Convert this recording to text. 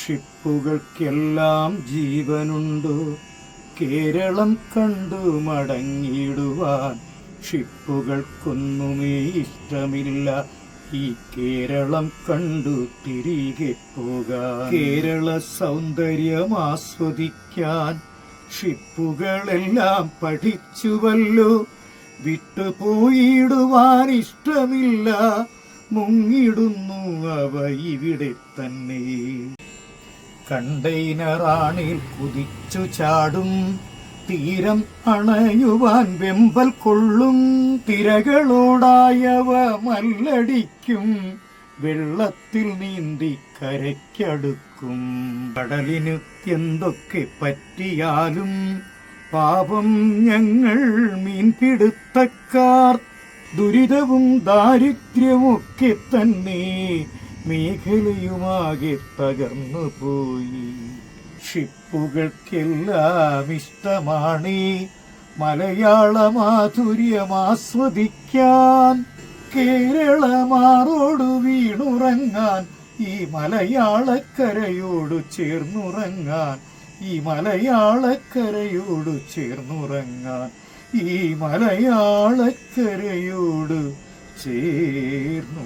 ഷിപ്പുകൾക്കെല്ലാം ജീവനുണ്ടോ? കേരളം കണ്ടു മടങ്ങിയിടുവാൻ ഷിപ്പുകൾക്കൊന്നുമേ ഇഷ്ടമില്ല. ഈ കേരളം കണ്ടു തിരികെ പോകാൻ. കേരള സൗന്ദര്യം ആസ്വദിക്കാൻ ഷിപ്പുകളെല്ലാം പഠിച്ചുവല്ലോ. വിട്ടുപോയിടുവാൻ ഇഷ്ടമില്ല, മുങ്ങിടുന്നു അവ ഇവിടെ തന്നെ. കണ്ടെയ്നറാണിൽ കുതിച്ചു ചാടും, തീരം അണയുവാൻ വെമ്പൽ കൊള്ളും. തിരകളോടായവ മല്ലടിക്കും, വെള്ളത്തിൽ നീന്തി കരയ്ക്കടുക്കും. കടലിന് എന്തൊക്കെ പറ്റിയാലും പാപം ഞങ്ങൾ മീൻപിടുത്തക്കാർ. ദുരിതവും ദാരിദ്ര്യമൊക്കെ തന്നെ മേഖലയുമാകെ തകർന്നു പോയി. ഷിപ്പുകൾക്കെല്ലാം ഇഷ്ടമാണീ മലയാള മാധുര്യം ആസ്വദിക്കാൻ. കേരളമാറോടു വീണുറങ്ങാൻ, ഈ മലയാളക്കരയോട് ചേർന്നുറങ്ങാൻ. ഈ മലയാളക്കരയോട് ചേർന്നുറങ്ങാൻ. ഈ മലയാളക്കരയോട് ചേർന്നുറങ്ങാൻ.